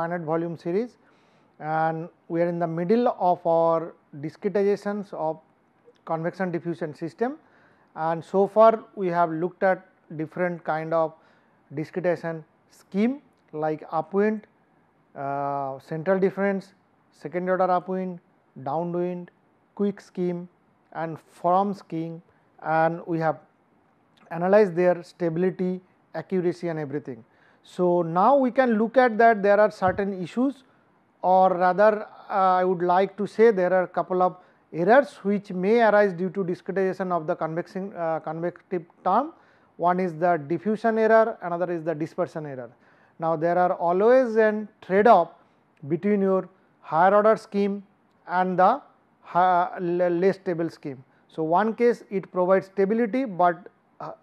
finite volume series, and we are in the middle of our discretizations of convection diffusion system. And so far we have looked at different kind of discretization scheme like upwind, central difference, second order upwind, downwind, quick scheme and form scheme, and we have analyzed their stability, accuracy and everything. So, now we can look at that there are certain issues, or rather I would like to say there are a couple of errors which may arise due to discretization of the convective term. One is the diffusion error, another is the dispersion error. Now, there are always a trade off between your higher order scheme and the less stable scheme. So, one case it provides stability, but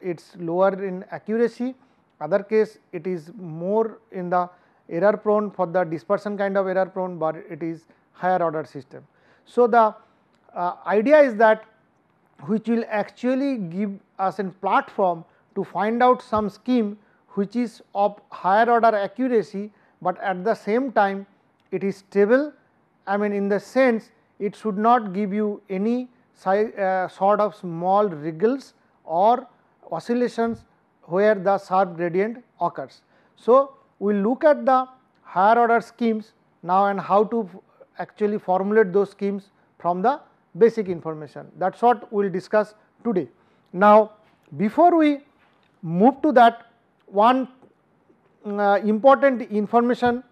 it is lower in accuracy, other case it is more in the error prone, for the dispersion kind of error prone, but it is higher order system. So, the idea is that which will actually give us a platform to find out some scheme which is of higher order accuracy, but at the same time it is stable. I mean, in the sense it should not give you any sort of small wriggles or oscillations where the sharp gradient occurs. So, we will look at the higher order schemes now and how to actually formulate those schemes from the basic information. That is what we will discuss today. Now, before we move to that, one important information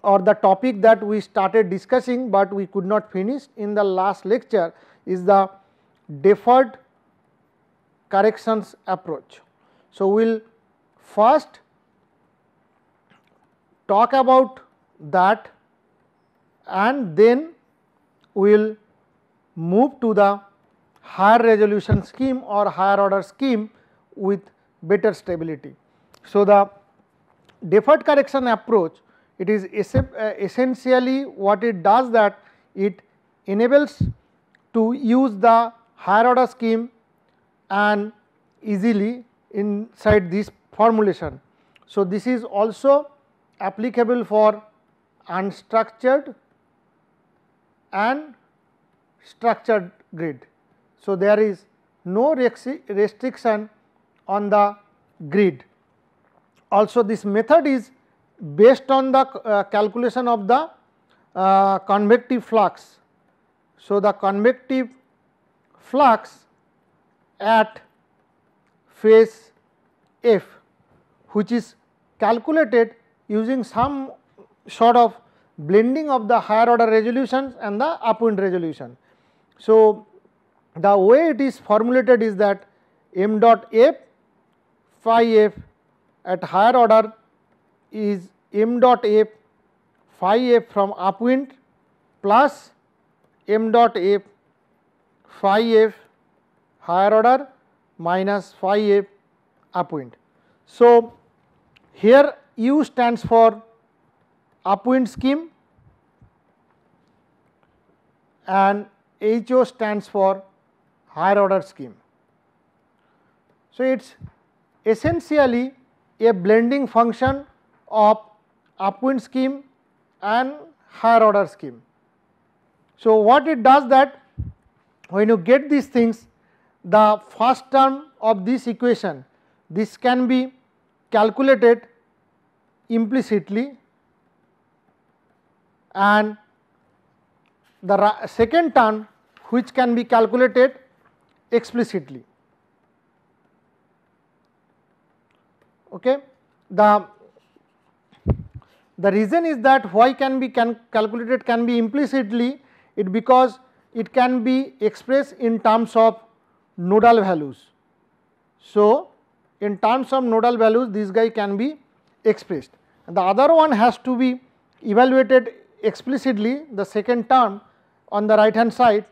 or the topic that we started discussing, but we could not finish in the last lecture, is the deferred corrections approach. So, we will first talk about that and then we will move to the higher resolution scheme or higher order scheme with better stability. So, the deferred correction approach, it is essentially what it does, that it enables to use the higher order scheme and easily inside this formulation. So, this is also applicable for unstructured and structured grid. So, there is no restriction on the grid. Also, this method is based on the calculation of the convective flux. So, the convective flux at phase F, which is calculated using some sort of blending of the higher order resolutions and the upwind resolution. So, the way it is formulated is that m dot f phi f at higher order is m dot f phi f from upwind plus m dot f phi f higher order minus phi f upwind. So, here U stands for upwind scheme and HO stands for higher order scheme. So, it is essentially a blending function of upwind scheme and higher order scheme. So, what it does that when you get these things, the first term of this equation, this can be calculated implicitly and the second term which can be calculated explicitly. Okay. The reason is that why can be calculated can be implicitly, it because it can be expressed in terms of nodal values. So, in terms of nodal values this guy can be expressed, and the other one has to be evaluated explicitly, the second term on the right hand side,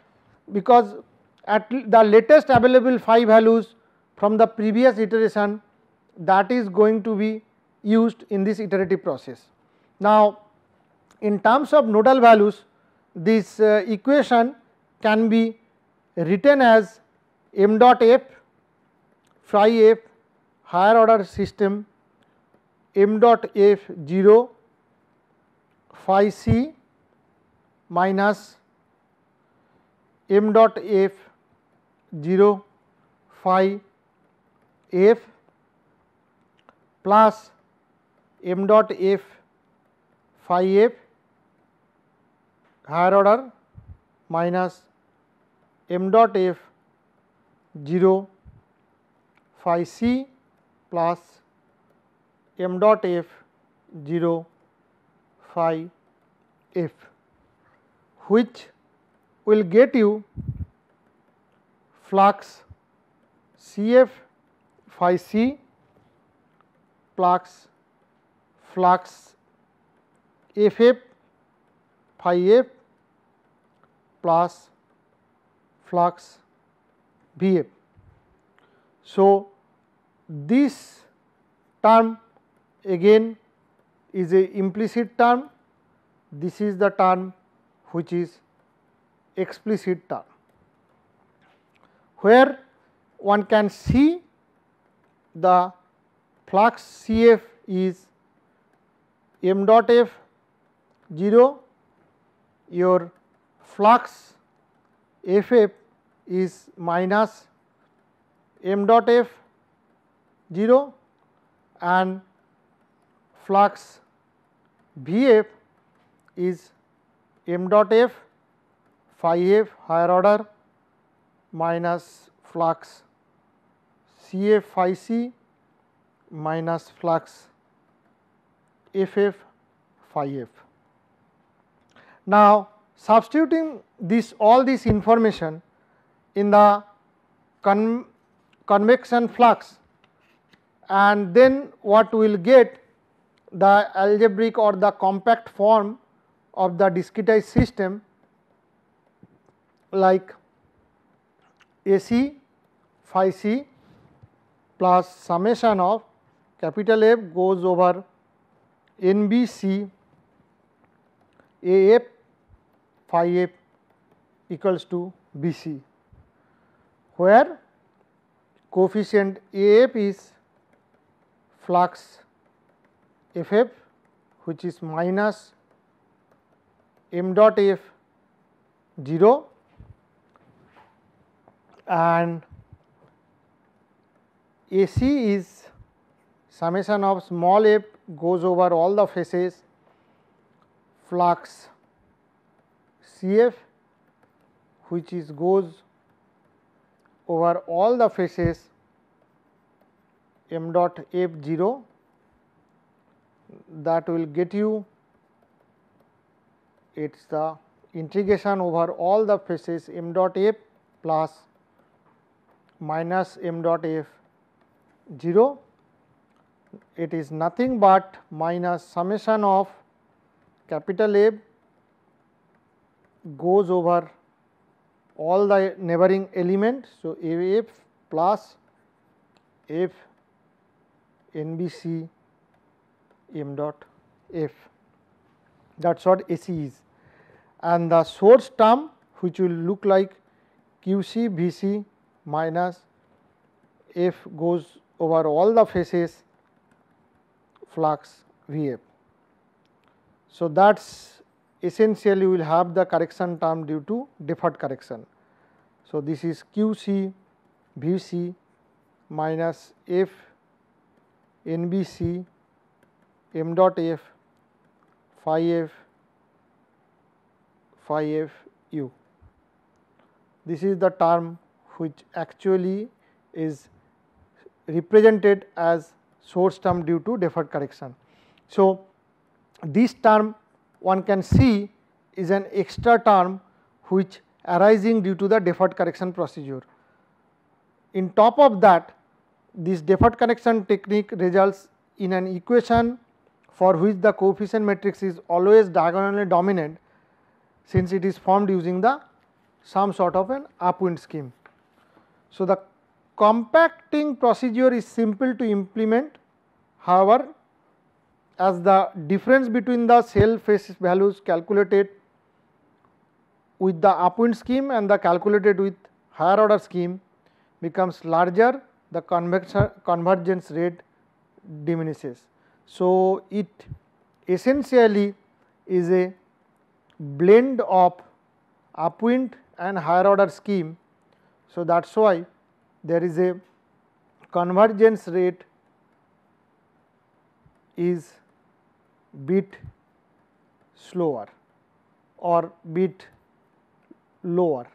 because at the latest available phi values from the previous iteration, that is going to be used in this iterative process. Now, in terms of nodal values, this equation can be written as m dot f phi f higher order system m dot f 0 phi c minus m dot f 0 phi f plus m dot f phi f higher order minus m dot f 0 phi c plus m dot f 0 phi f, which will get you flux C f phi c plus flux F f phi f plus flux V f. So, this term again is a implicit term, this is the term which is explicit term, where one can see the flux C f is m dot f 0, your flux F f is minus m dot f 0 and flux V f is m dot f phi f higher order minus flux C f phi c minus flux F f phi f. Now, substituting all this information in the convection flux, and then what we will get the algebraic or the compact form of the discretized system like A c phi c plus summation of capital F goes over n b c A f phi f equals to B c, where coefficient A f is flux F f, which is minus m dot f 0 and A c is summation of small f goes over all the faces flux C f, which is goes over all the faces m dot f 0, that will get you, it is the integration over all the faces m dot f plus minus m dot f 0, it is nothing but minus summation of capital F goes over all the neighboring elements. So, A f plus f n b c m dot f, that is what A c is, and the source term which will look like q c v c minus f goes over all the faces flux V f. So, that is essentially we will have the correction term due to deferred correction. So, this is q c v c minus f n b c m dot f phi f u. This is the term which actually is represented as source term due to deferred correction. So, this term one can see is an extra term which arising due to the deferred correction procedure. In top of that, this deferred correction technique results in an equation for which the coefficient matrix is always diagonally dominant, since it is formed using the some sort of an upwind scheme. So, the compacting procedure is simple to implement. However, as the difference between the cell phase values calculated with the upwind scheme and the calculated with higher order scheme becomes larger, the convergence rate diminishes. So, it essentially is a blend of upwind and higher order scheme. So, that is why there is a convergence rate is bit slower or bit lower,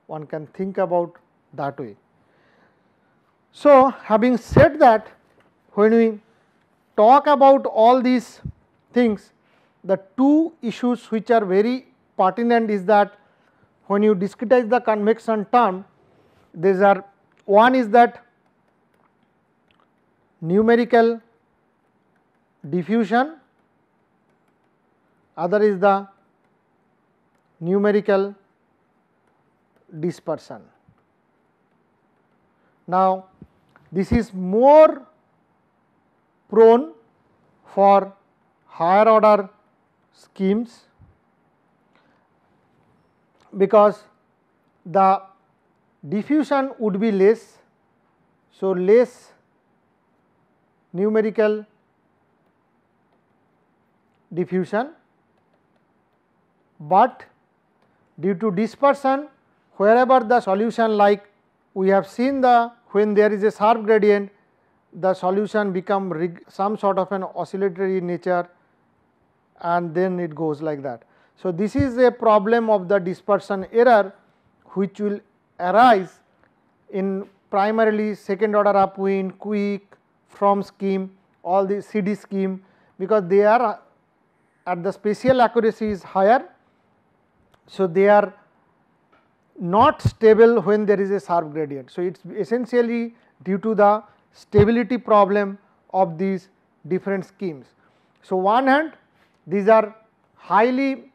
one can think about that way. So, having said that, when we talk about all these things, the two issues which are very pertinent is that when you discretize the convection term, these are, one is that numerical diffusion, other is the numerical dispersion. Now, this is more prone for higher order schemes, because the diffusion would be less. So, less numerical diffusion, but due to dispersion, wherever the solution, like we have seen the when there is a sharp gradient, the solution become some sort of an oscillatory nature, and then it goes like that. So, this is a problem of the dispersion error which will arise in primarily second order upwind, quick, from scheme, all the CD scheme, because they are at the spatial accuracy is higher. So, they are not stable when there is a sharp gradient. So, it is essentially due to the stability problem of these different schemes. So, one hand these are highly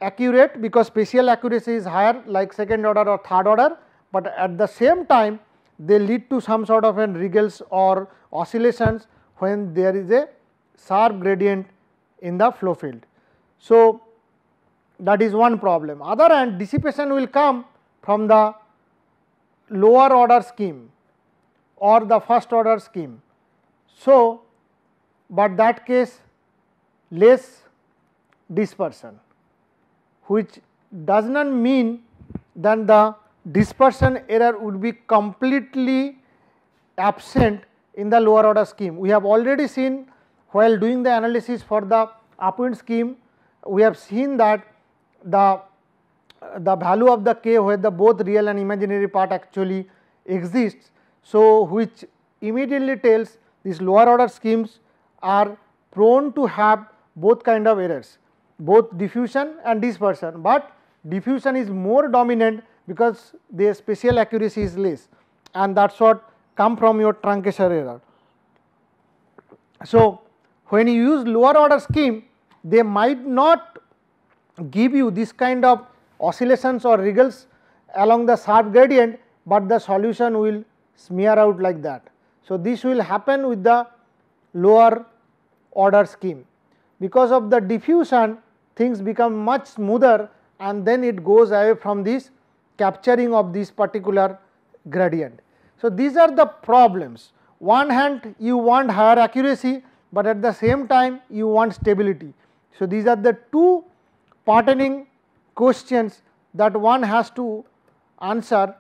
accurate because spatial accuracy is higher like second order or third order, but at the same time they lead to some sort of an wriggles or oscillations when there is a sharp gradient in the flow field. So, that is one problem. Other hand, dissipation will come from the lower order scheme or the first order scheme. So, but that case less dispersion, which does not mean that the dispersion error would be completely absent in the lower order scheme. We have already seen while doing the analysis for the upwind scheme, we have seen that the value of the k where the both real and imaginary part actually exists. So, which immediately tells these lower order schemes are prone to have both kind of errors, both diffusion and dispersion, but diffusion is more dominant because their spatial accuracy is less, and that is what come from your truncation error. So, when you use lower order scheme, they might not give you this kind of oscillations or wriggles along the sharp gradient, but the solution will smear out like that. So, this will happen with the lower order scheme. Because of the diffusion, things become much smoother, and then it goes away from this capturing of this particular gradient. So, these are the problems. One hand you want higher accuracy, but at the same time you want stability. So, these are the two pertaining questions that one has to answer,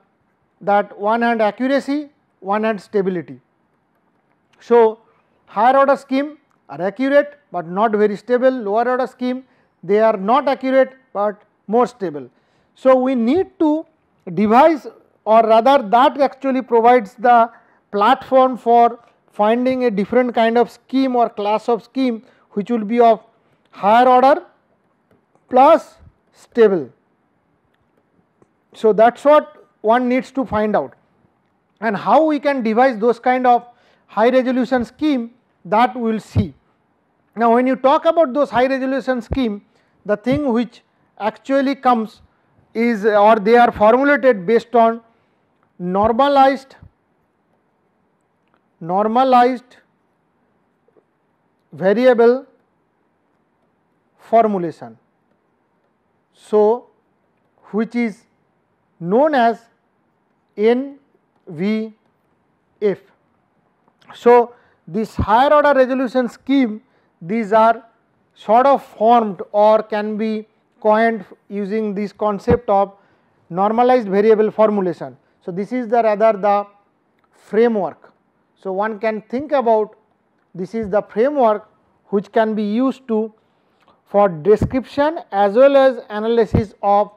that one hand accuracy, one hand stability. So, higher order scheme are accurate, but not very stable. Lower order scheme, they are not accurate, but more stable. So, we need to devise, or rather that actually provides the platform for finding a different kind of scheme or class of scheme which will be of higher order plus stable. So, that is what one needs to find out, and how we can devise those kind of high resolution scheme, that we will see. Now, when you talk about those high resolution scheme, the thing which actually comes is, or they are formulated based on normalized variable formulation. So, which is known as NVF. So, this higher order resolution scheme, these are sort of formed or can be coined using this concept of normalized variable formulation. So, this is the rather the framework. So, one can think about this is the framework which can be used to for description as well as analysis of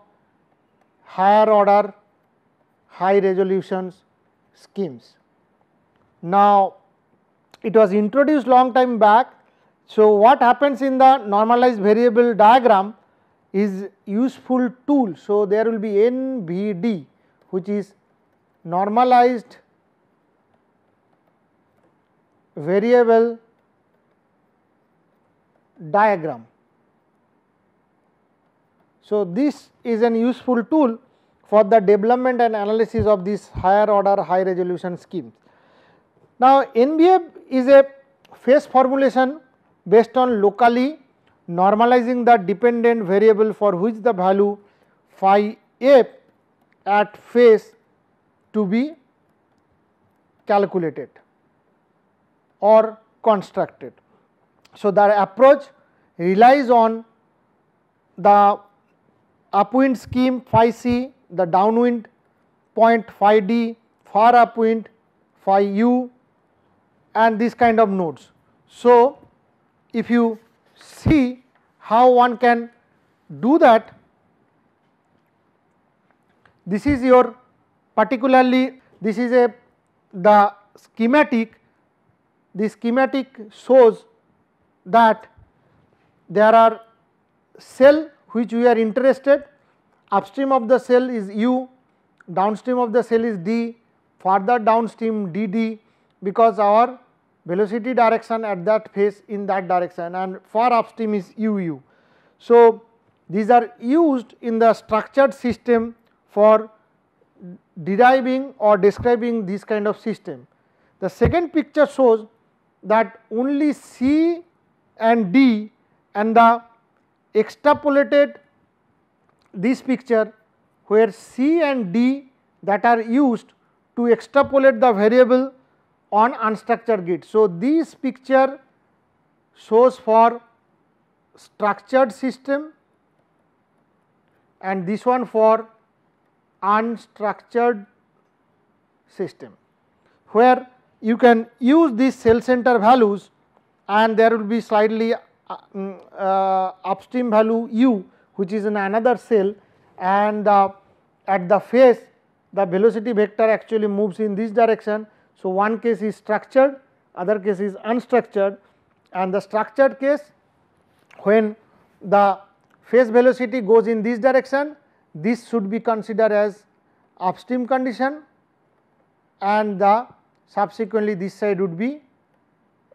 higher order high resolutions schemes. Now, it was introduced long time back. So, what happens in the normalized variable diagram is useful tool. So, there will be NVD which is normalized variable diagram. So, this is an useful tool for the development and analysis of these higher order high resolution schemes. Now, NVF is a phase formulation based on locally normalizing the dependent variable for which the value phi f at phase to be calculated or constructed. So, the approach relies on the upwind scheme phi c, the downwind point phi d, far upwind phi u and this kind of nodes. So, if you see how one can do that, this is your particularly this is the schematic. The schematic shows that there are cell which we are interested, upstream of the cell is u, downstream of the cell is d, further downstream dd, because our velocity direction at that phase in that direction, and far upstream is uu. So, these are used in the structured system for deriving or describing this kind of system. The second picture shows that only C and D and the extrapolated this picture where C and D that are used to extrapolate the variable on unstructured grid. So, this picture shows for structured system and this one for unstructured system, where you can use these cell center values and there will be slightly upstream value u which is in another cell, and at the phase the velocity vector actually moves in this direction. So, one case is structured, other case is unstructured, and the structured case when the phase velocity goes in this direction, this should be considered as upstream condition and the subsequently this side would be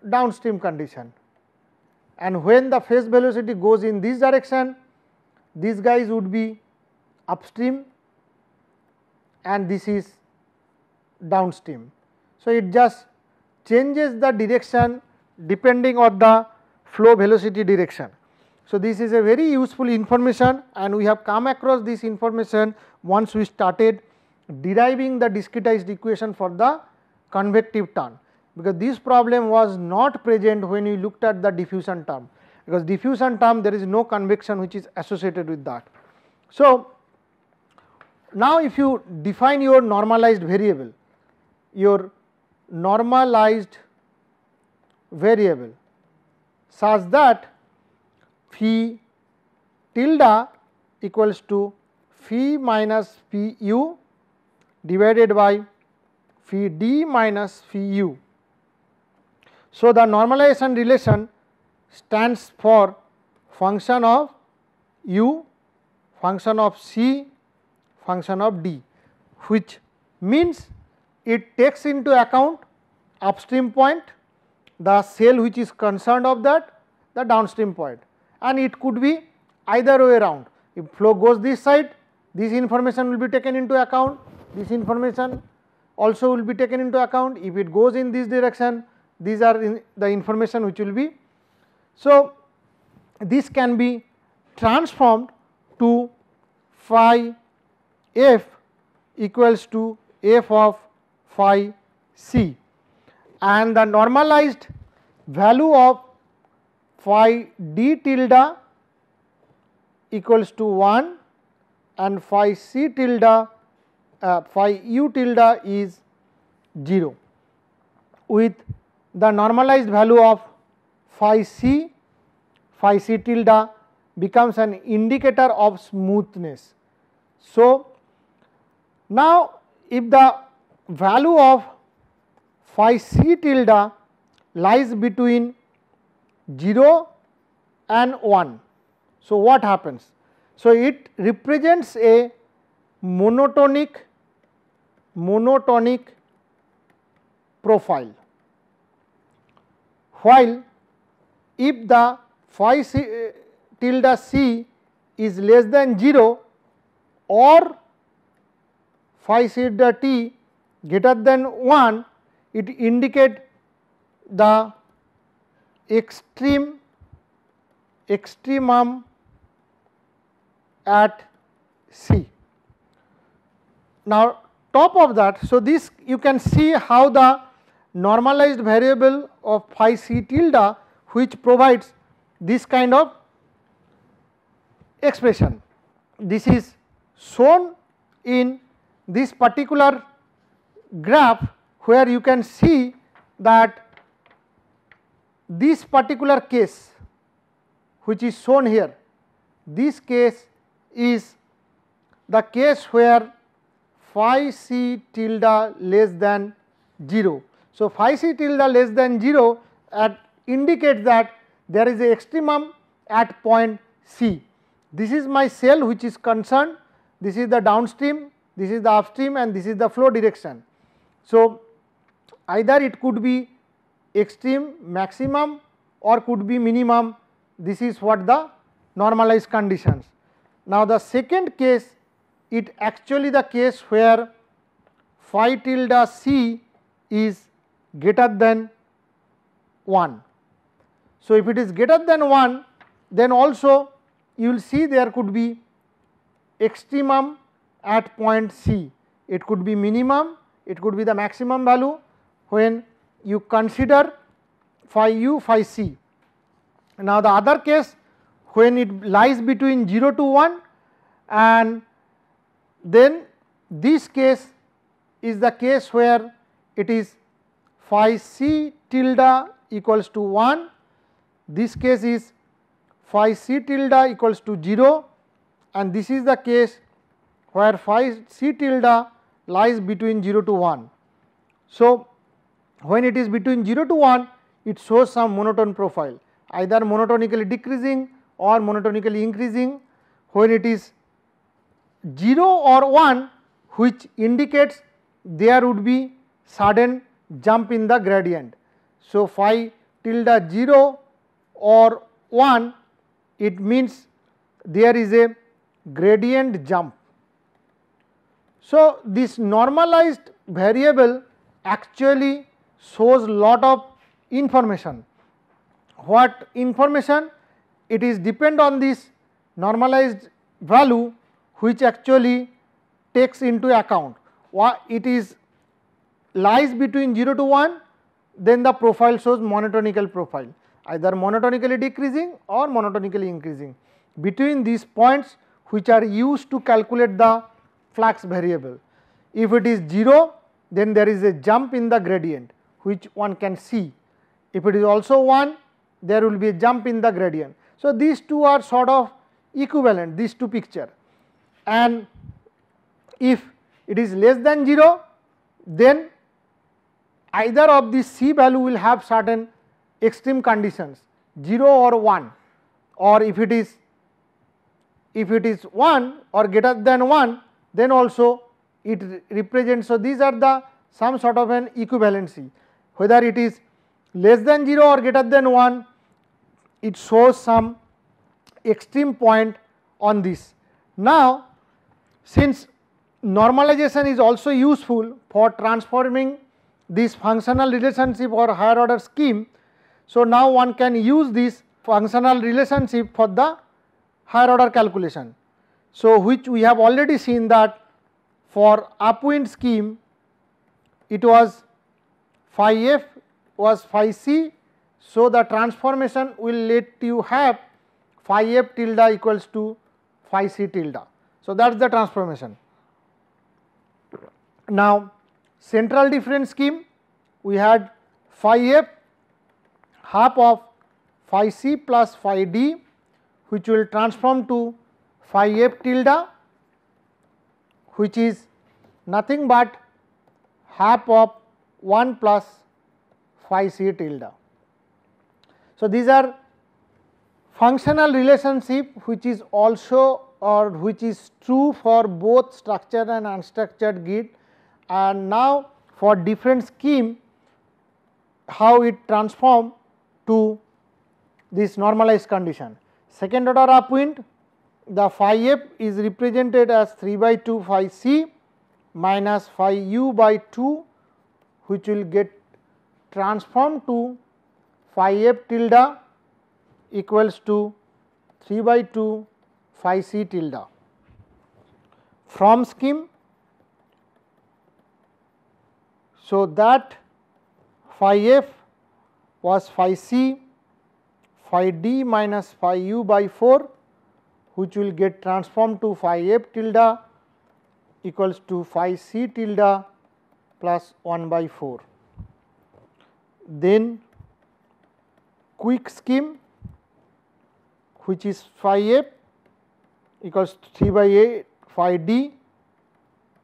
downstream condition, and when the phase velocity goes in this direction, these guys would be upstream and this is downstream. So, it just changes the direction depending on the flow velocity direction. So, this is a very useful information and we have come across this information once we started deriving the discretized equation for the convective term, because this problem was not present when we looked at the diffusion term, because diffusion term there is no convection which is associated with that. So, now if you define your normalized variable, such that phi tilde equals to phi minus phi u divided by phi d minus phi u. So, the normalization relation stands for function of u, function of c, function of d, which means it takes into account upstream point, the cell which is concerned of that, the downstream point, and it could be either way around. If flow goes this side, this information will be taken into account, this information also will be taken into account. If it goes in this direction, these are the information which will be. So, this can be transformed to phi f equals to f of phi c, and the normalized value of phi d tilde equals to 1 and phi c tilde phi u tilde is 0, with the normalized value of phi c tilde becomes an indicator of smoothness. So, now if the value of phi c tilde lies between 0 and 1, so what happens? So, it represents a monotonic profile, while if the phi c tilde c is less than 0 or phi c tilde t greater than 1, it indicate the extremum at C. Now, top of that, so this you can see how the normalized variable of phi c tilde, which provides this kind of expression. This is shown in this particular graph, where you can see that this particular case which is shown here, this case is the case where phi c tilde less than 0. So, phi c tilde less than 0 indicates that there is a extremum at point C. This is my cell which is concerned, this is the downstream, this is the upstream, and this is the flow direction. So, either it could be extreme maximum or could be minimum, this is what the normalized conditions. Now, the second case, it actually the case where phi tilde c is greater than 1. So, if it is greater than 1, then also you will see there could be extremum at point C. It could be minimum, it could be the maximum value when you consider phi u, phi c. Now, the other case when it lies between 0 to 1, and then this case is the case where it is phi c tilde equals to 1, this case is phi c tilde equals to 0, and this is the case where phi c tilde lies between 0 to 1. So, when it is between 0 to 1, it shows some monotone profile, either monotonically decreasing or monotonically increasing. When it is 0 or 1, which indicates there would be sudden jump in the gradient. So, phi tilde 0 or 1, it means there is a gradient jump. So, this normalized variable actually shows lot of information. What information? It is depend on this normalized value, which actually takes into account what it is lies between 0 to 1, then the profile shows monotonical profile, either monotonically decreasing or monotonically increasing between these points which are used to calculate the flux variable. If it is 0, then there is a jump in the gradient which one can see. If it is also 1, there will be a jump in the gradient. So, these two are sort of equivalent, these two picture, and if it is less than 0, then either of these C value will have certain extreme conditions, 0 or 1, or if it is 1 or greater than 1, then also it represents. So, these are the some sort of an equivalency, whether it is less than 0 or greater than 1, it shows some extreme point on this. Now, since normalization is also useful for transforming this functional relationship or higher order scheme, so now one can use this functional relationship for the higher order calculation. So, which we have already seen that for upwind scheme, it was phi f was phi c So, the transformation will let you have phi f tilde equals to phi c tilde. So, that is the transformation. Now, central difference scheme, we had phi f half of phi c plus phi d, which will transform to phi f tilde, which is nothing but half of 1 plus phi c tilde. So, these are functional relationship which is also or which is true for both structured and unstructured grid, and now for different scheme how it transform to this normalized condition. Second order upwind, the phi f is represented as 3 by 2 phi c minus phi u by 2, which will get transformed to phi f tilde equals to 3 by 2 phi c tilde. From scheme, so that phi f was phi c phi d minus phi u by 4, which will get transformed to phi f tilde equals to phi c tilde plus 1 by 4. Then quick scheme, which is phi f equals to 3 by 8 phi d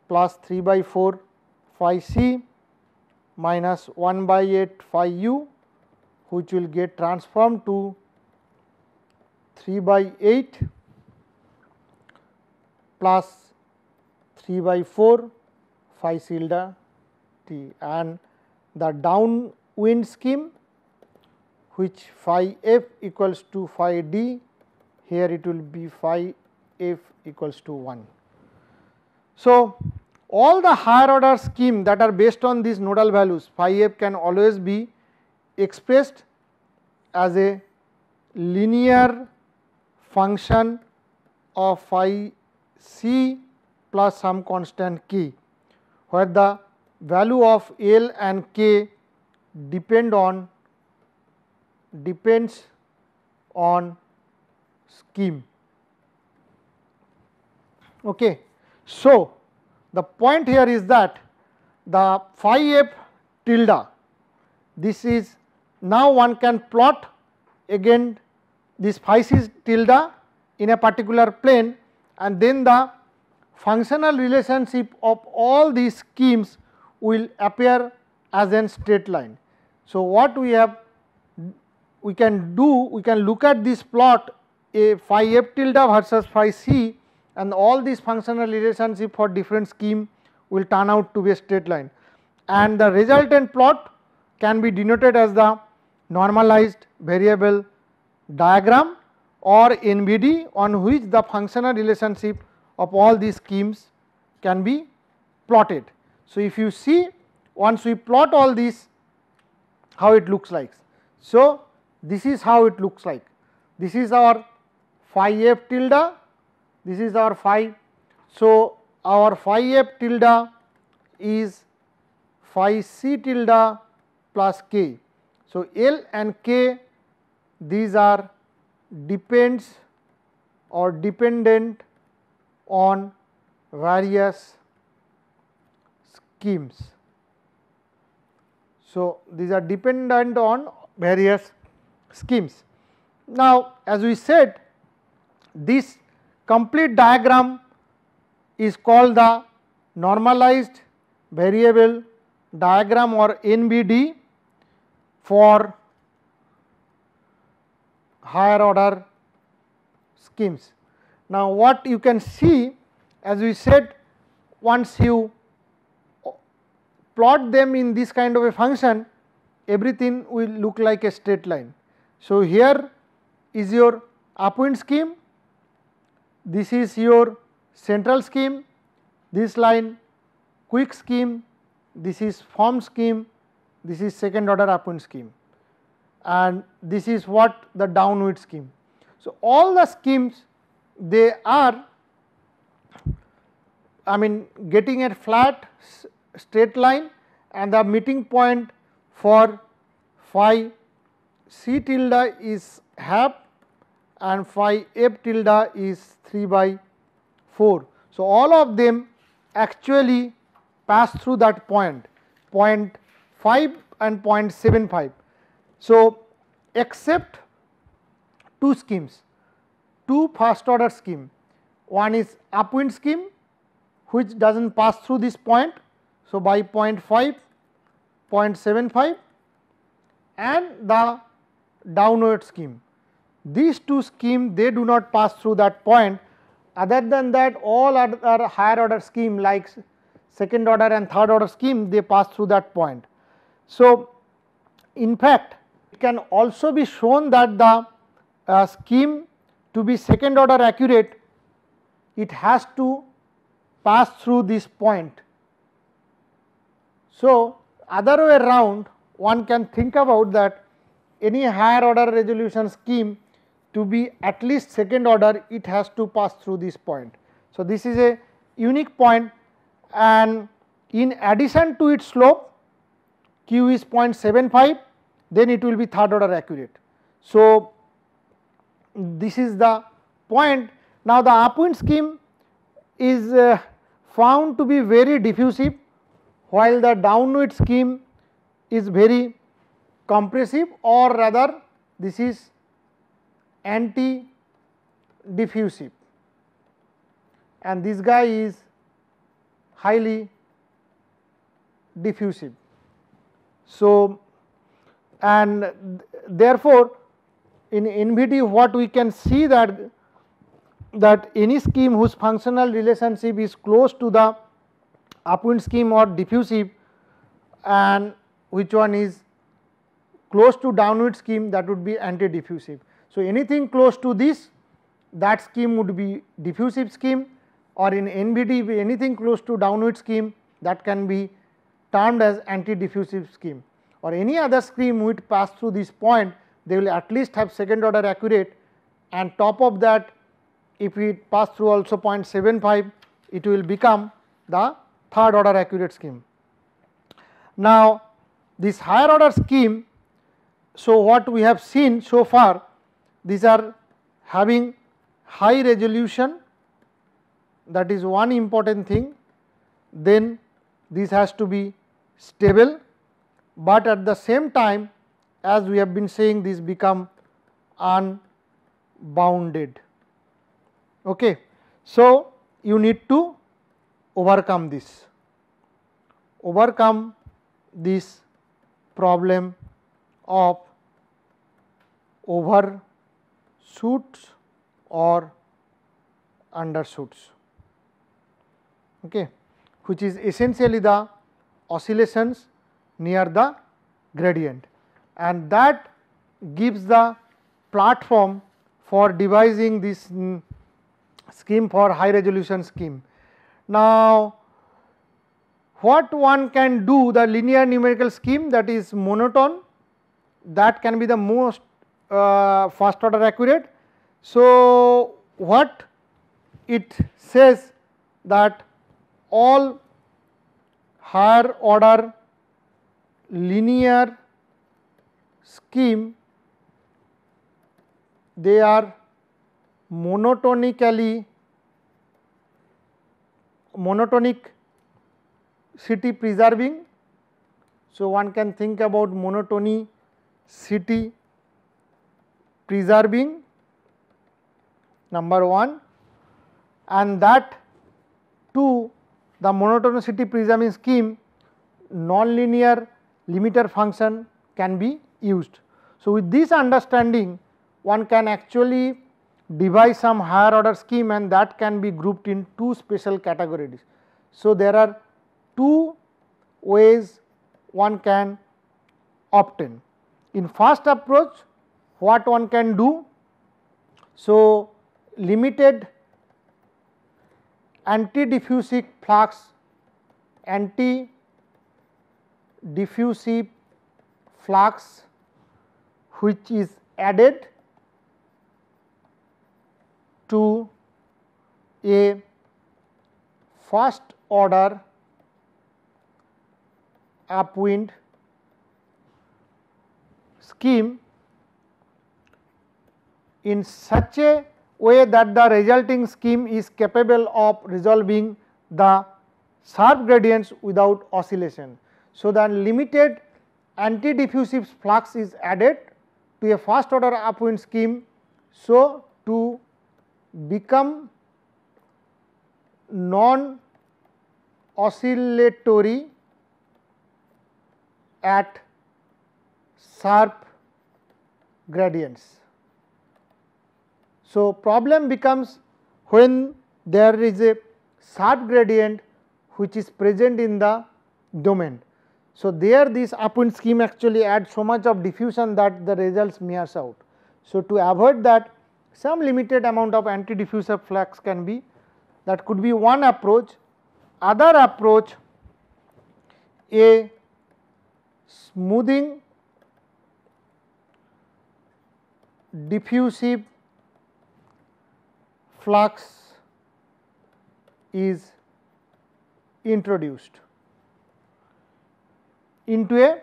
plus 3 by 4 phi c minus 1 by 8 phi u, which will get transformed to 3 by 8 plus 3 by 4 phi tilde t, and the downwind scheme, which phi f equals to phi d, here it will be phi f equals to 1. So, all the higher order scheme that are based on these nodal values, phi f can always be expressed as a linear function of phi c plus some constant k, where the value of L and k depends on scheme. Okay. So, the point here is that the phi f tilde, this is now one can plot again this phi c tilde in a particular plane, and then the functional relationship of all these schemes will appear as a straight line. So, what we can do, we can look at this plot a phi f tilde versus phi c, and all these functional relationship for different scheme will turn out to be a straight line, and the resultant plot can be denoted as the normalized variable diagram or NVD, on which the functional relationship of all these schemes can be plotted. So, if you see, once we plot all these, how it looks like. So, this is how it looks like. This is our phi f tilde, this is our phi. So, our phi f tilde is phi c tilde plus k. So, L and k, these are depends or dependent on various schemes. So, these are dependent on various schemes. Now, as we said, this complete diagram is called the normalized variable diagram or NVD for higher order schemes. Now, what you can see, as we said, once you plot them in this kind of a function, everything will look like a straight line. So, here is your upwind scheme, this is your central scheme, this line quick scheme, this is form scheme, this is second order upwind scheme, and this is what the downwind scheme. So, all the schemes, they are getting a flat straight line, and the meeting point for phi C tilde is half and phi f tilde is 3 by 4. So, all of them actually pass through that point 0.5 and 0.75. So, except two schemes, two first order scheme, one is upwind scheme which does not pass through this point. So, by 0.5, 0.75 and the downward scheme. These two schemes they do not pass through that point. Other than that, all other higher order scheme like second order and third order scheme they pass through that point. So, in fact, it can also be shown that the scheme to be second order accurate, it has to pass through this point. So, other way around one can think about that any higher order resolution scheme to be at least second order, it has to pass through this point. So, this is a unique point, and in addition to its slope q is 0.75, then it will be third order accurate. So, this is the point. Now, the upwind scheme is found to be very diffusive, while the downwind scheme is very compressive, or rather this is anti diffusive, and this guy is highly diffusive. So, and therefore, in NVD what we can see that any scheme whose functional relationship is close to the upwind scheme or diffusive, and which one is close to downwind scheme, that would be anti diffusive. So, anything close to this, that scheme would be diffusive scheme, or in NVD anything close to downwind scheme, that can be termed as anti diffusive scheme, or any other scheme which pass through this point, they will at least have second order accurate, and top of that if we pass through also 0.75, it will become the third order accurate scheme. Now, this higher order scheme, so what we have seen so far, these are having high resolution, that is one important thing. Then this has to be stable, but at the same time, as we have been saying, this become unbounded. Okay. So, you need to overcome this problem of overshoots or undershoots, okay, which is essentially the oscillations near the gradient, and that gives the platform for devising this scheme for high resolution scheme. Now, what one can do, the linear numerical scheme, that is monotone, that can be the most first order accurate. So, what it says that all higher order linear scheme, they are monotonic city preserving. So, one can think about monotonicity preserving, number one, and that too, the monotonicity preserving scheme, nonlinear limiter function can be used. So, with this understanding, one can actually devise some higher order scheme, and that can be grouped in two special categories. So, there are two ways one can obtain. In first approach, what one can do, so limited anti-diffusive flux which is added to a first order upwind scheme, in such a way that the resulting scheme is capable of resolving the sharp gradients without oscillation. So, the limited anti-diffusive flux is added to a first order upwind scheme. So, to become non oscillatory at sharp gradients. So, problem becomes when there is a sharp gradient which is present in the domain. So, there this upwind scheme actually adds so much of diffusion that the results mears out. So, to avoid that, some limited amount of anti-diffusive flux can be, that could be one approach. Other approach, a smoothing diffusive flux is introduced into a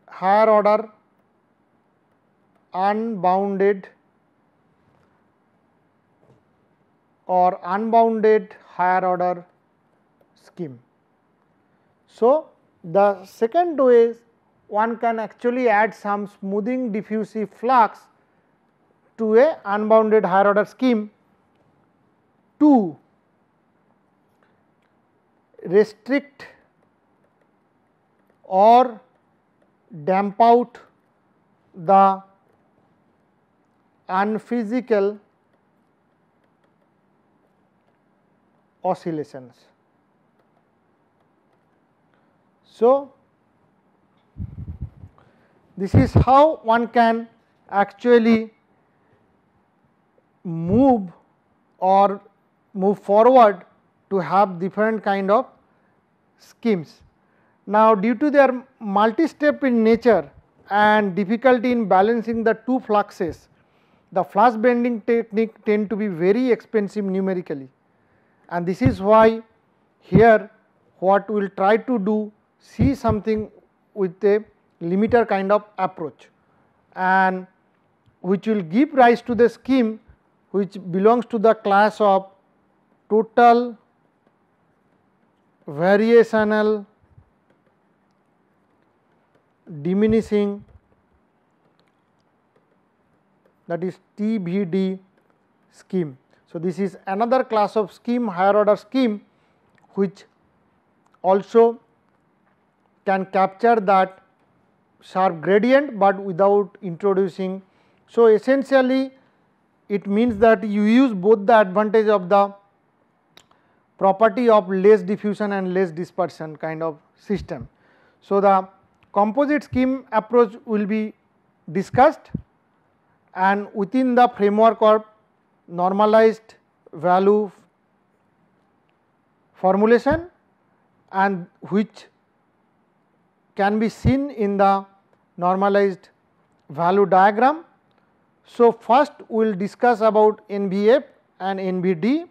higher order unbounded or unbounded higher order scheme. So, the second way is one can actually add some smoothing diffusive flux to a unbounded higher order scheme to restrict or damp out the unphysical oscillations. So, this is how one can actually move forward to have different kind of schemes. Now, due to their multi-step in nature and difficulty in balancing the two fluxes, the flux bending technique tend to be very expensive numerically, and this is why here what we will try to do, see something with a limiter kind of approach, and which will give rise to the scheme which belongs to the class of total variational diminishing, that is TVD scheme. So, this is another class of scheme, higher order scheme, which also can capture that sharp gradient, but without introducing. So, essentially it means that you use both the advantage of the property of less diffusion and less dispersion kind of system. So, the composite scheme approach will be discussed, and within the framework of normalized value formulation, and which can be seen in the normalized value diagram. So, first we will discuss about NVF and NVD,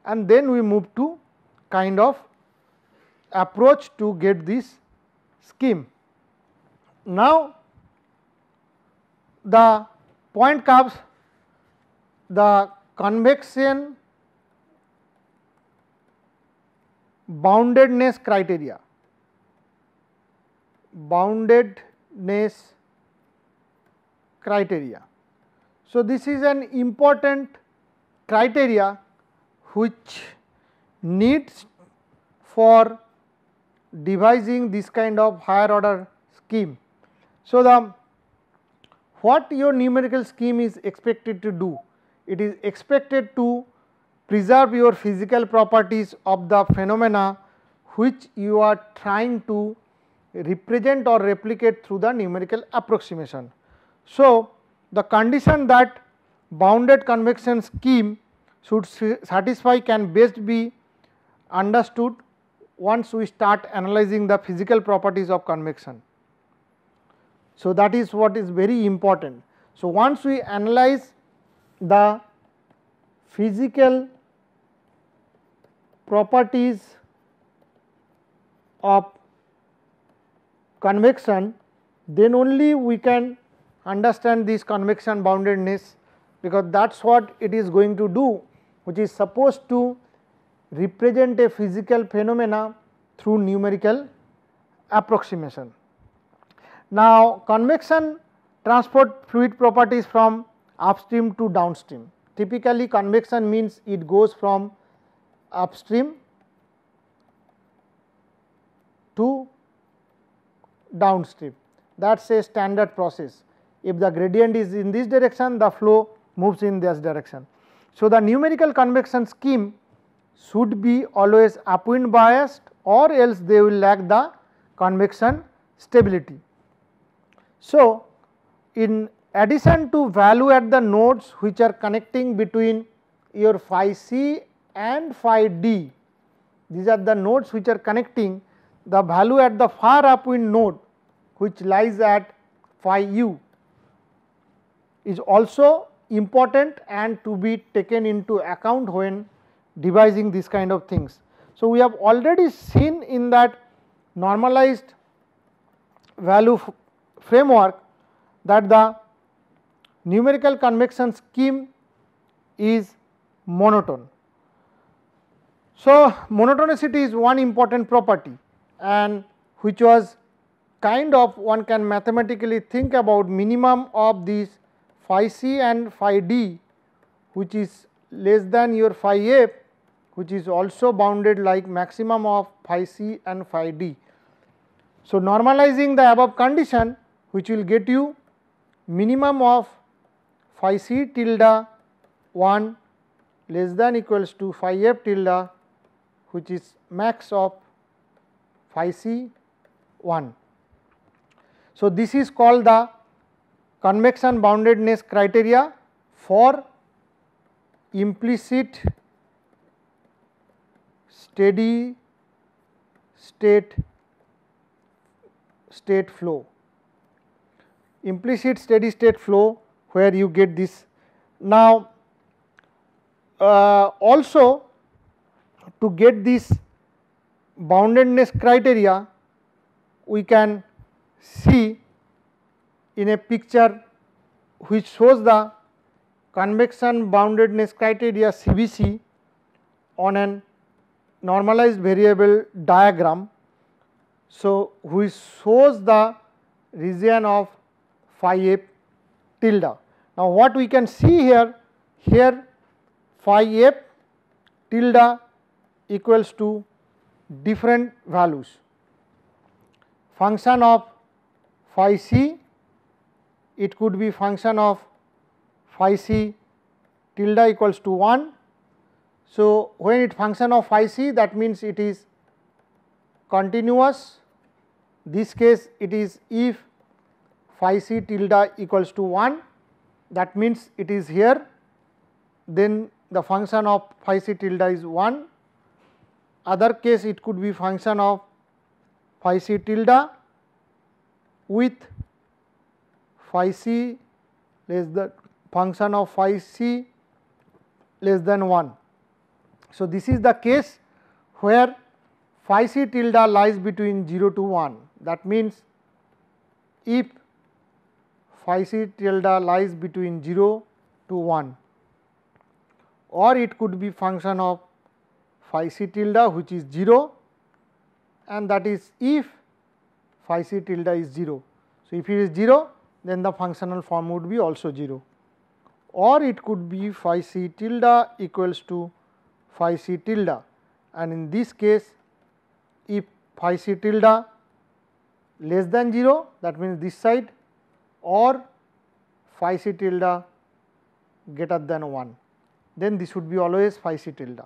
and then we move to kind of approach to get this scheme. Now, the point comes the convection boundedness criteria. So, this is an important criteria which needs for devising this kind of higher order scheme. So, the what your numerical scheme is expected to do? It is expected to preserve your physical properties of the phenomena which you are trying to represent or replicate through the numerical approximation. So, the condition that bounded convection scheme should satisfy can best be understood once we start analyzing the physical properties of convection. So, that is what is very important. So, once we analyze the physical properties of convection, then only we can understand this convection boundedness, because that is what it is going to do, which is supposed to represent a physical phenomena through numerical approximation. Now, convection transport fluid properties from upstream to downstream. Typically, convection means it goes from upstream to downstream. That is a standard process. If the gradient is in this direction, the flow moves in this direction. So, the numerical convection scheme should be always upwind biased, or else they will lack the convection stability. So, in addition to value at the nodes which are connecting between your phi c and phi d, these are the nodes which are connecting, the value at the far upwind node which lies at phi u is also important and to be taken into account when devising this kind of things. So, we have already seen in that normalized value framework that the numerical convection scheme is monotone. So, monotonicity is one important property, and which was kind of one can mathematically think about minimum of these phi c and phi d, which is less than your phi f, which is also bounded like maximum of phi c and phi d. So, normalizing the above condition, which will get you minimum of phi c tilde 1 less than equals to phi f tilde, which is max of phi c 1. So, this is called the convection boundedness criteria for implicit steady state flow. Implicit steady state flow, where you get this. Now, also to get this boundedness criteria, we can see in a picture which shows the convection boundedness criteria CBC on an normalized variable diagram. So, which shows the region of phi f tilde. Now, what we can see here, phi f tilde equals to different values, function of phi c, it could be function of phi c tilde equals to 1. So, when it function of phi c, that means it is continuous. This case it is if phi c tilde equals to 1, that means it is here, then the function of phi c tilde is 1. Other case it could be function of phi c tilde with phi c less than function of phi c less than 1. So, this is the case where phi c tilde lies between 0 to 1. That means, if phi c tilde lies between 0 to 1, or it could be function of phi c tilde which is 0, and that is if phi c tilde is 0. So, if it is 0, then the functional form would be also 0, or it could be phi c tilde equals to phi c tilde, and in this case if phi c tilde less than 0, that means this side, or phi c tilde greater than 1, then this would be always phi c tilde.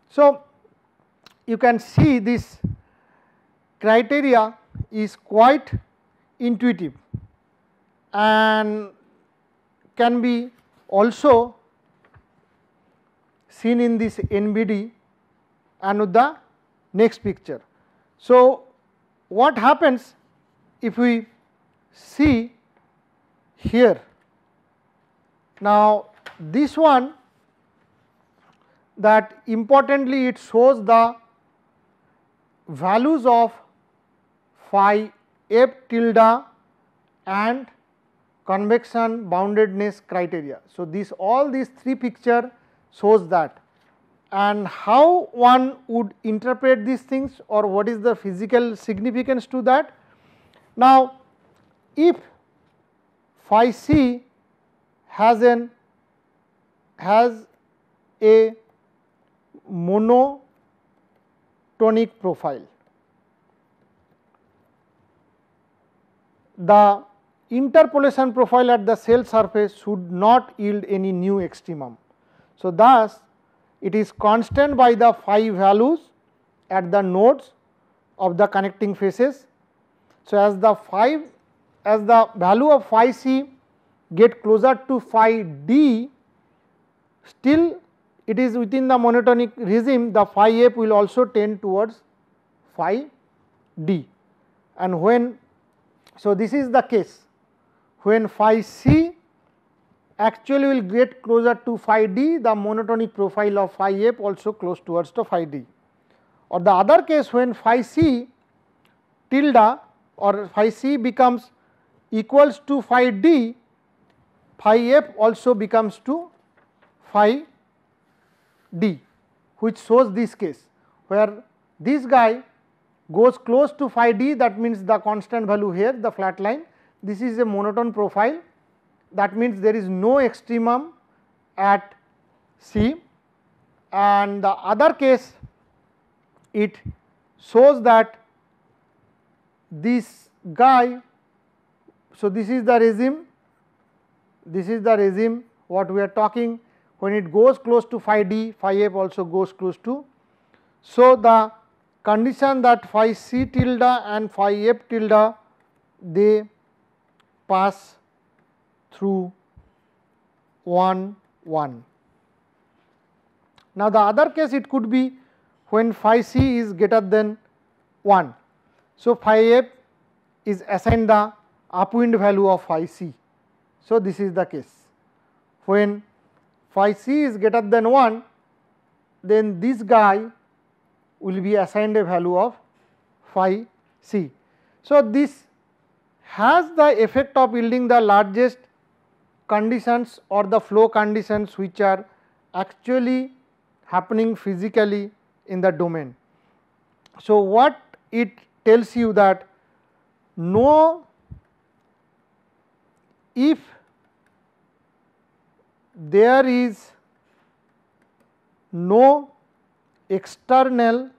So, you can see this criteria is quite intuitive and can be also seen in this NBD and with the next picture. So, what happens if we see here? Now, this one, that importantly it shows the values of phi f tilde and convection boundedness criteria. So, all these three picture shows that, and how one would interpret these things, or what is the physical significance to that. Now, if phi c has a monotonic profile, the interpolation profile at the cell surface should not yield any new extremum. So, thus it is constant by the phi values at the nodes of the connecting faces. So, as the value of phi c get closer to phi d, still it is within the monotonic regime, the phi f will also tend towards phi d, and when, so this is the case when phi c actually will get closer to phi d, the monotonic profile of phi f also close towards the phi d. Or the other case, when phi c tilde or phi c becomes equals to phi d, phi f also becomes to phi d, which shows this case where this guy goes close to phi d, that means the constant value here, the flat line, this is a monotone profile, that means there is no extremum at C, and the other case it shows that this guy, so this is the regime what we are talking, when it goes close to phi d, phi f also goes close to. So, the condition that phi c tilde and phi f tilde they pass through 1 1. Now, the other case it could be when phi c is greater than 1. So, phi f is assigned the upwind value of phi c. So, this is the case when phi c is greater than 1, then this guy will be assigned a value of phi c. So, this has the effect of yielding the largest conditions or the flow conditions which are actually happening physically in the domain. So, what it tells you that if there is no external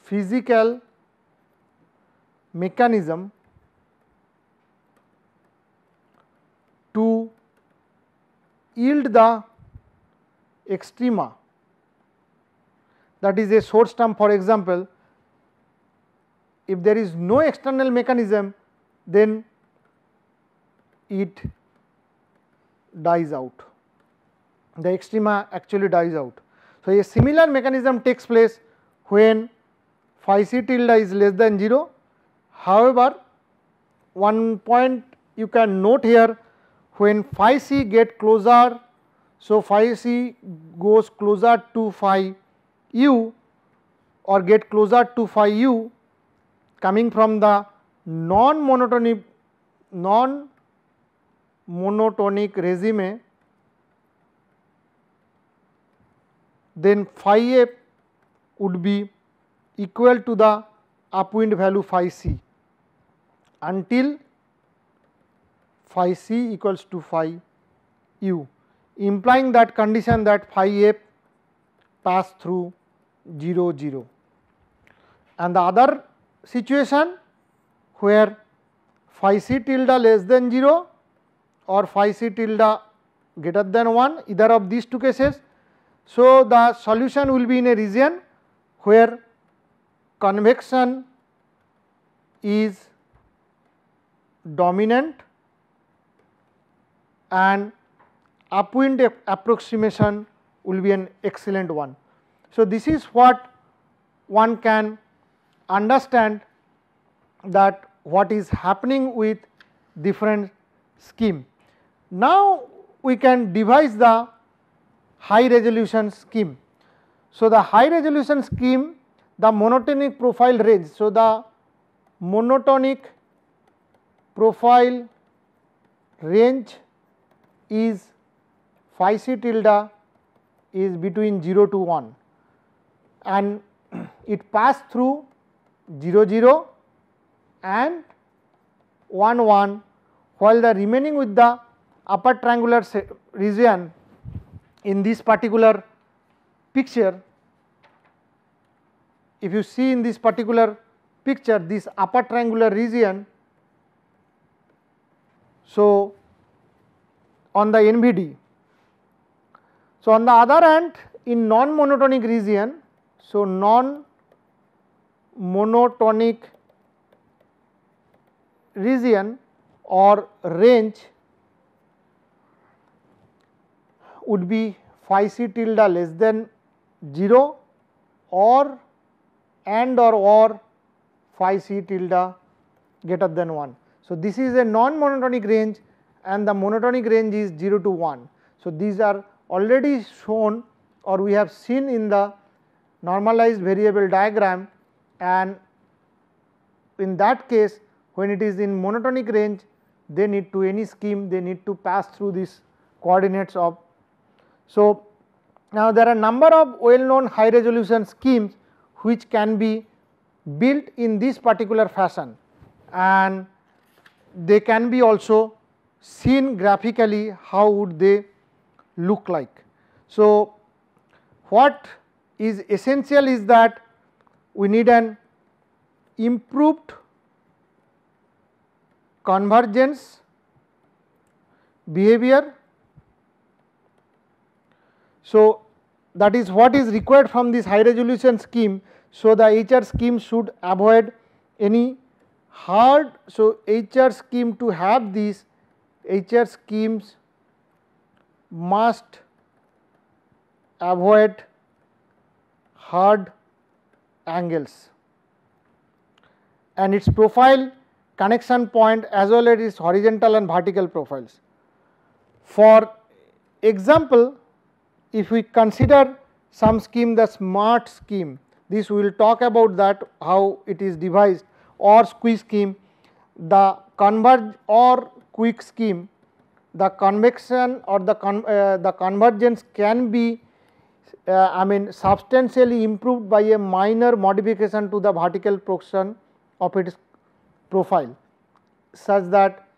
physical mechanism to yield the extrema, that is a source term. For example, if there is no external mechanism, then it dies out, the extrema actually dies out. So, a similar mechanism takes place when phi c tilde is less than 0. However, one point you can note here, when phi c get closer, so phi c goes closer to phi u or get closer to phi u coming from the non-monotonic regime, then phi f would be equal to the upwind value phi c until phi c equals to phi u, implying that condition that phi f pass through 0 0. And the other situation where phi c tilde less than 0 or phi c tilde greater than 1, either of these two cases. So, the solution will be in a region where convection is dominant and upwind approximation will be an excellent one. So, this is what one can understand, that what is happening with different scheme. Now, we can devise the high resolution scheme. So, the high resolution scheme, the monotonic profile range. So, the monotonic profile range is phi c tilde is between 0 to 1, and it passed through 0 0 and 1 1, while the remaining with the upper triangular region in this particular picture. If you see in this particular picture, this upper triangular region, so on the NVD. So on the other hand, in non-monotonic region, so non-monotonic region or range would be phi c tilde less than 0 or or phi c tilde greater than 1. So this is a non-monotonic range and the monotonic range is 0 to 1. So these are already shown or we have seen in the normalized variable diagram, and in that case when it is in monotonic range, they need to any scheme they need to pass through these coordinates of. So now there are number of well known high resolution schemes which can be built in this particular fashion, and they can be also seen graphically how would they look like. So what is essential is that we need an improved convergence behavior. So that is what is required from this high resolution scheme. So the HR scheme should avoid any hard. So HR scheme, to have these HR schemes must avoid hard angles, and its profile connection point as well as its horizontal and vertical profiles. For example, if we consider some scheme, the SMART scheme, this we will talk about that how it is devised, or squeeze scheme, the converge or quick scheme, the convection or the convergence can be substantially improved by a minor modification to the vertical portion of its profile, such that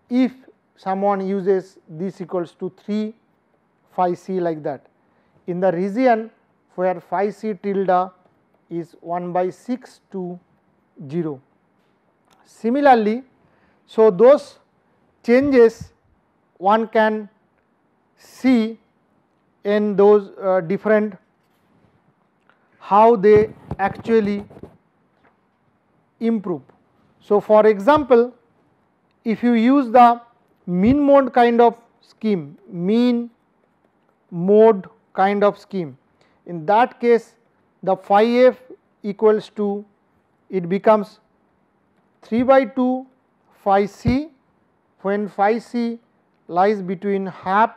if someone uses this equals to 3 phi c like that, in the region where phi c tilde is 1 by 6 to 0. Similarly, so those changes one can see in those different how they actually improve. So for example, if you use the mean mode kind of scheme, mean mode kind of scheme, in that case the phi f equals to, it becomes 3 by 2 phi c, when phi c lies between half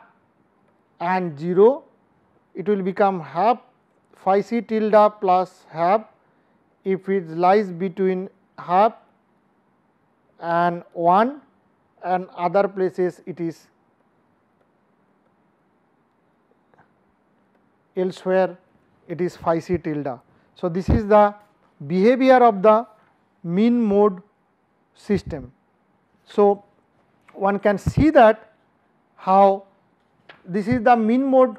and 0, it will become half phi c tilde plus half. If it lies between half and 1 and other places it is elsewhere, it is phi c tilde. So this is the behavior of the mean mode system. So one can see that how this is the mean mode.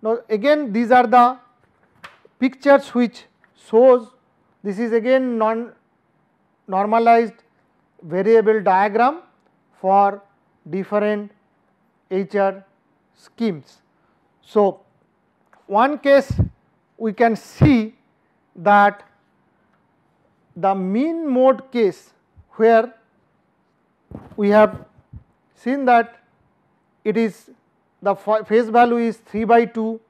Now again these are the pictures which shows, this is again normalized variable diagram for different HR schemes. So one case we can see that the mean mode case, where we have seen that it is the phase value is 3 by 2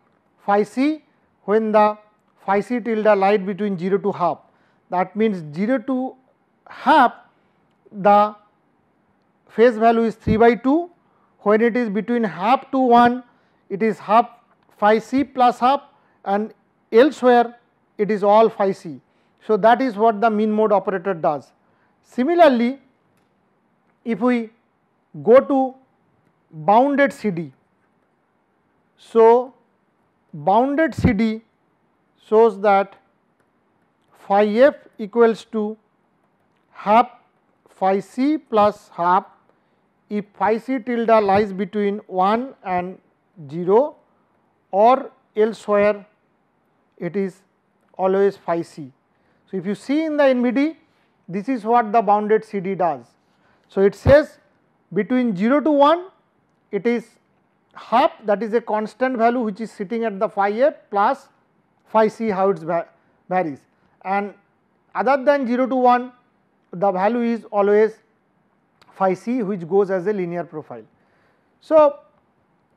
phi c, when the phi c tilde lies between 0 to half. That means 0 to half the phase value is 3 by 2, when it is between half to 1 it is half phi c plus half, and elsewhere it is all phi c. So, that is what the mean mode operator does. Similarly, if we go to bounded CD, so bounded CD shows that phi f equals to half phi c plus half if phi c tilde lies between 1 and 0, or elsewhere it is always phi c. So, if you see in the NVD, this is what the bounded CD does. So, it says between 0 to 1 it is half, that is a constant value which is sitting at the phi f plus phi c how it varies, and other than 0 to 1 the value is always phi c which goes as a linear profile. So,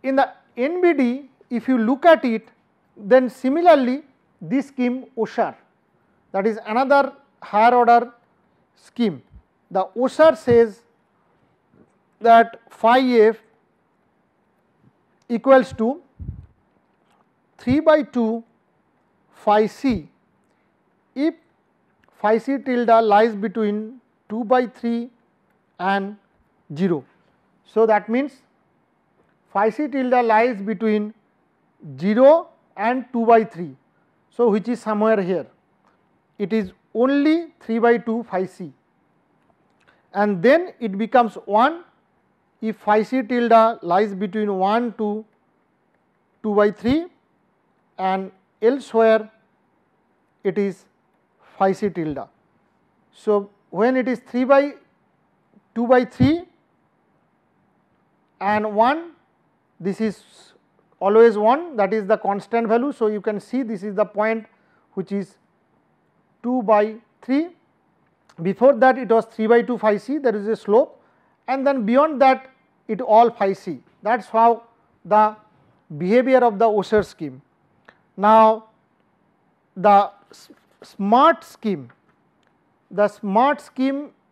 in the NVD if you look at it, then similarly this scheme OSHAR, that is another higher order scheme. The OSHAR says that phi f equals to 3 by 2 phi c if phi c tilde lies between 2 by 3 and 0. So, that means phi c tilde lies between 0 and 2 by 3. So, which is somewhere here, it is only 3 by 2 phi c, and then it becomes 1 if phi c tilde lies between 1 to 2 by 3 and elsewhere it is phi c tilde. So, when it is 3 by 2 by 3 and 1, this is always 1, that is the constant value. So, you can see this is the point which is 2 by 3, before that it was 3 by 2 phi c, there is a slope, and then beyond that it all phi c. That is how the behavior of the OSHAR scheme. Now, the smart scheme,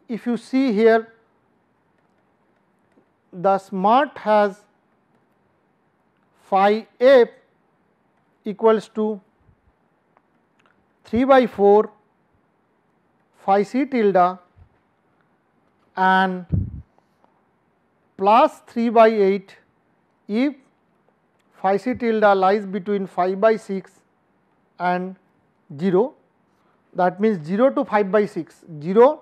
if you see here, the smart has phi f equals to 3 by 4 phi c tilde and plus 3 by 8 if phi c tilde lies between 5 by 6 and 0, that means 0 to 5 by 6, 0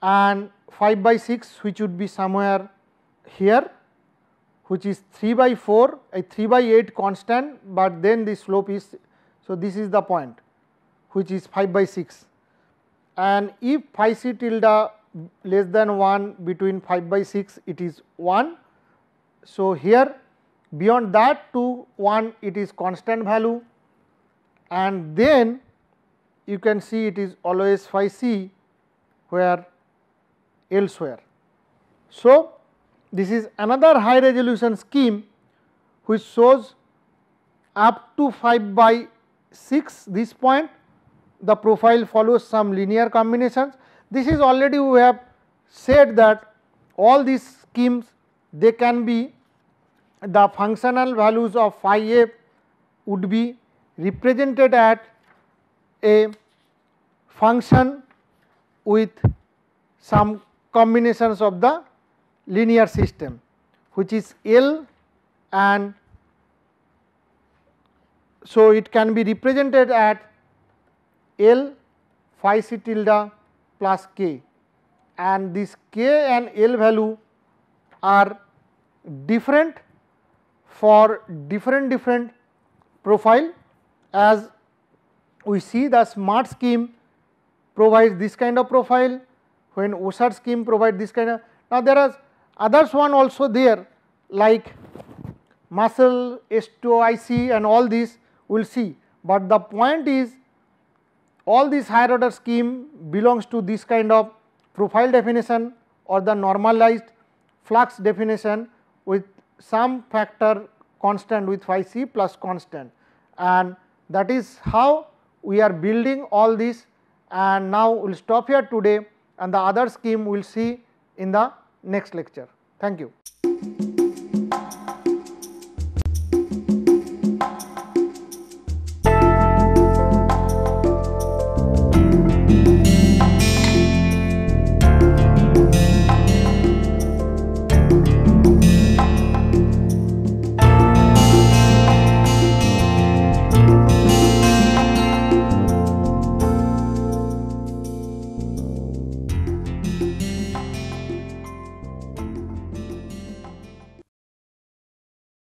and 5 by 6 which would be somewhere here, which is 3 by 4, a 3 by 8 constant, but then the slope is, so this is the point which is 5 by 6, and if phi c tilde less than 1 between 5 by 6 it is 1. So, here beyond that to 1 it is constant value, and then you can see it is always phi c where elsewhere. So, this is another high resolution scheme which shows up to 5 by 6 this point the profile follows some linear combinations. This is already we have said that all these schemes they can be, the functional values of phi f would be represented at a function with some combinations of the linear system which is L, and so it can be represented at L phi c tilde plus k, and this k and L value are different for different profile. As we see, the smart scheme provides this kind of profile, when OSHAR scheme provides this kind of. Now, there are others one also there like muscle, STOIC and all these we will see, but the point is all this higher order scheme belongs to this kind of profile definition or the normalized flux definition with some factor constant with phi c plus constant, and that is how we are building all this. And now we will stop here today, and the other scheme we will see in the next lecture. Thank you.